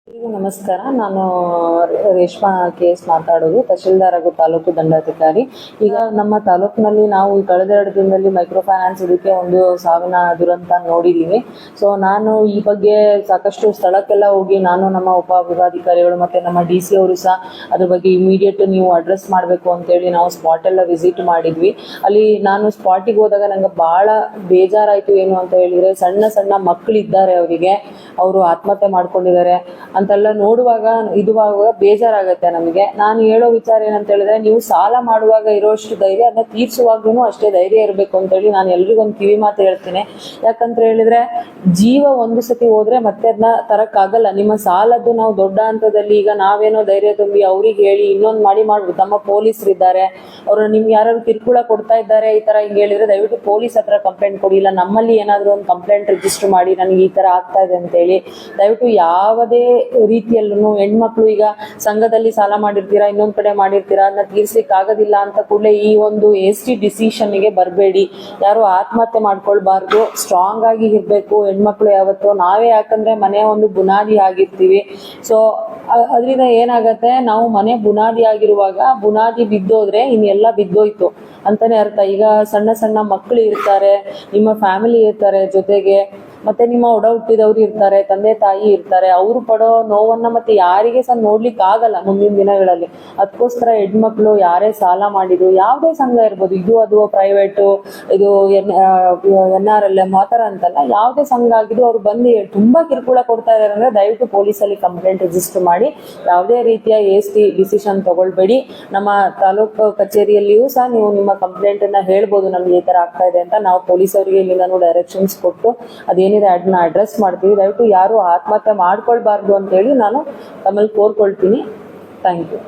ಎಲ್ರಿಗೂ ನಮಸ್ಕಾರ. ನಾನು ರೇಷ್ಮಾ KS ಮಾತಾಡೋದು, ತಹಶೀಲ್ದಾರ್ ಹಾಗೂ ತಾಲೂಕು ದಂಡಾಧಿಕಾರಿ. ಈಗ ನಮ್ಮ ತಾಲೂಕಿನಲ್ಲಿ ನಾವು ಕಳೆದ 2 ದಿನದಲ್ಲಿ ಮೈಕ್ರೋ ಫೈನಾನ್ಸ್ ಇದಕ್ಕೆ ಒಂದು ಸಾವಿನ ದುರಂತ ನೋಡಿದ್ದೀವಿ. ಸೊ ನಾನು ಈ ಬಗ್ಗೆ ಸಾಕಷ್ಟು ಸ್ಥಳಕ್ಕೆಲ್ಲ ಹೋಗಿ ನಾನು ನಮ್ಮ ಉಪವಿಭಾಗಾಧಿಕಾರಿಗಳು ಮತ್ತು ನಮ್ಮ DC ಅವರು ಸಹ ಅದ್ರ ಬಗ್ಗೆ ಇಮಿಡಿಯೇಟ್ ನೀವು ಅಡ್ರೆಸ್ ಮಾಡಬೇಕು ಅಂತೇಳಿ ನಾವು ಸ್ಪಾಟ್ ಎಲ್ಲ ವಿಸಿಟ್ ಮಾಡಿದ್ವಿ. ಅಲ್ಲಿ ನಾನು ಸ್ಪಾಟಿಗೆ ಹೋದಾಗ ನಂಗೆ ಭಾಳ ಬೇಜಾರಾಯಿತು. ಏನು ಅಂತ ಹೇಳಿದರೆ, ಸಣ್ಣ ಸಣ್ಣ ಮಕ್ಕಳಿದ್ದಾರೆ, ಅವರಿಗೆ ಅವರು ಆತ್ಮಹತ್ಯೆ ಮಾಡ್ಕೊಂಡಿದ್ದಾರೆ ಅಂತೆಲ್ಲ ನೋಡುವಾಗ ಬೇಜಾರಾಗುತ್ತೆ ನಮಗೆ. ನಾನು ಹೇಳೋ ವಿಚಾರ ಏನಂತ ಹೇಳಿದ್ರೆ, ನೀವು ಸಾಲ ಮಾಡುವಾಗ ಇರೋಷ್ಟು ಧೈರ್ಯ ಅದನ್ನ ತೀರ್ಸುವಾಗ್ಲೂ ಅಷ್ಟೇ ಧೈರ್ಯ ಇರಬೇಕು ಅಂತೇಳಿ ನಾನು ಎಲ್ರಿಗೊಂದು ಕಿವಿ ಮಾತು ಹೇಳ್ತೀನಿ. ಯಾಕಂತ ಹೇಳಿದ್ರೆ, ಜೀವ ಒಂದು ಸತಿ ಹೋದ್ರೆ ಮತ್ತೆ ಅದನ್ನ ತರಕ್ಕಾಗಲ್ಲ. ನಿಮ್ಮ ಸಾಲದ್ದು ನಾವು ದೊಡ್ಡ ಹಂತದಲ್ಲಿ ಈಗ ನಾವೇನೋ ಧೈರ್ಯ ತುಂಬಿ ಅವ್ರಿಗೆ ಹೇಳಿ ಇನ್ನೊಂದು ಮಾಡ್ಬೋದು. ನಮ್ಮ ಪೊಲೀಸರು ಇದ್ದಾರೆ, ಅವರು ನಿಮ್ಗೆ ಯಾರು ಕಿರುಕುಳ ಕೊಡ್ತಾ ಇದ್ದಾರೆ ಈ ತರ ಹಿಂಗೆ ಹೇಳಿದ್ರೆ ದಯವಿಟ್ಟು ಪೊಲೀಸ್ ಹತ್ರ ಕಂಪ್ಲೇಂಟ್ ಕೊಡಿ, ಇಲ್ಲ ನಮ್ಮಲ್ಲಿ ಏನಾದ್ರು ಒಂದು ಕಂಪ್ಲೇಂಟ್ ರಿಜಿಸ್ಟರ್ ಮಾಡಿ ನನಗೆ ಈ ತರ ಆಗ್ತಾ ಇದೆ ಅಂತೇಳಿ. ದಯವಿಟ್ಟು ಯಾವುದೇ ರೀತಿಯಲ್ಲೂ ಹೆಣ್ಮಕ್ಳು ಈಗ ಸಂಘದಲ್ಲಿ ಸಾಲ ಮಾಡಿರ್ತೀರಾ, ಇನ್ನೊಂದ್ ಕಡೆ ಮಾಡಿರ್ತೀರಾ, ಅದನ್ನ ತೀರ್ಸ್ಲಿಕ್ಕೆ ಆಗೋದಿಲ್ಲ ಅಂತ ಕೂಡಲೇ ಈ ಒಂದು hasty ಡಿಸಿಷನ್ಗೆ ಬರಬೇಡಿ. ಯಾರು ಆತ್ಮಹತ್ಯೆ ಮಾಡ್ಕೊಳ್ಬಾರ್ದು, ಸ್ಟ್ರಾಂಗ್ ಆಗಿ ಇರ್ಬೇಕು ಹೆಣ್ಮಕ್ಳು ಯಾವತ್ತೂ. ನಾವೇ ಯಾಕಂದ್ರೆ ಮನೆ ಒಂದು ಬುನಾದಿ ಆಗಿರ್ತೀವಿ. ಸೊ ಅದರಿಂದ ಏನಾಗತ್ತೆ, ನಾವು ಮನೆ ಬುನಾದಿ ಆಗಿರುವಾಗ ಬುನಾದಿ ಬಿದ್ದೋದ್ರೆ ಇನ್ನೆಲ್ಲ ಬಿದ್ದೋಯ್ತು ಅಂತಾನೆ ಅರ್ಥ. ಈಗ ಸಣ್ಣ ಸಣ್ಣ ಮಕ್ಕಳು ಇರ್ತಾರೆ, ನಿಮ್ಮ ಫ್ಯಾಮಿಲಿ ಇರ್ತಾರೆ ಜೊತೆಗೆ, ಮತ್ತೆ ನಿಮ್ಮ ಒಡ ಹುಟ್ಟಿದವ್ರು ಇರ್ತಾರೆ, ತಂದೆ ತಾಯಿ ಇರ್ತಾರೆ, ಅವರು ಪಡೋ ನೋವನ್ನ ಮತ್ತೆ ಯಾರಿಗೆ ಸಹ ನೋಡ್ಲಿಕ್ಕೆ ಆಗಲ್ಲ ಮುಂದಿನ ದಿನಗಳಲ್ಲಿ. ಅದಕ್ಕೋಸ್ಕರ ಹೆಣ್ಮಕ್ಳು ಯಾರೇ ಸಾಲ ಮಾಡಿದ್ರು, ಯಾವುದೇ ಸಂಘ ಇರ್ಬೋದು, ಇದು ಅದು ಪ್ರೈವೇಟು, ಇದು NRLM ಆ ಥರ ಅಂತಲ್ಲ, ಯಾವುದೇ ಸಂಘ ಆಗಿದ್ರು ಅವ್ರು ಬಂದು ತುಂಬಾ ಕಿರುಕುಳ ಕೊಡ್ತಾ ಇದಾರೆ ಅಂದ್ರೆ ದಯವಿಟ್ಟು ಪೊಲೀಸಲ್ಲಿ ಕಂಪ್ಲೇಂಟ್ ರಿಜಿಸ್ಟರ್ ಮಾಡಿ. ಯಾವುದೇ ರೀತಿಯ hasty ಡಿಸಿಷನ್ ತಗೊಳ್ಬೇಡಿ. ನಮ್ಮ ತಾಲೂಕು ಕಚೇರಿಯಲ್ಲಿಯೂ ಸಹ ನೀವು ನಿಮ್ಮ ಕಂಪ್ಲೇಂಟ್ ಅನ್ನ ಹೇಳ್ಬೋದು, ನಮ್ಗೆ ಈ ತರ ಆಗ್ತಾ ಇದೆ ಅಂತ. ನಾವು ಪೊಲೀಸ್ ಅವರಿಗೆ ಇಲ್ಲಿಂದ ಡೈರೆಕ್ಷನ್ಸ್ ಕೊಟ್ಟು ಅದೇನಿದೆ ಅದನ್ನ ಅಡ್ರೆಸ್ ಮಾಡ್ತೀವಿ. ದಯವಿಟ್ಟು ಯಾರು ಆತ್ಮಹತ್ಯೆ ಮಾಡ್ಕೊಳ್ಬಾರ್ದು ಅಂತ ಹೇಳಿ ನಾನು ತಮ್ಮಲ್ಲಿ ಕೋರ್ಕೊಳ್ತೀನಿ. Thank you.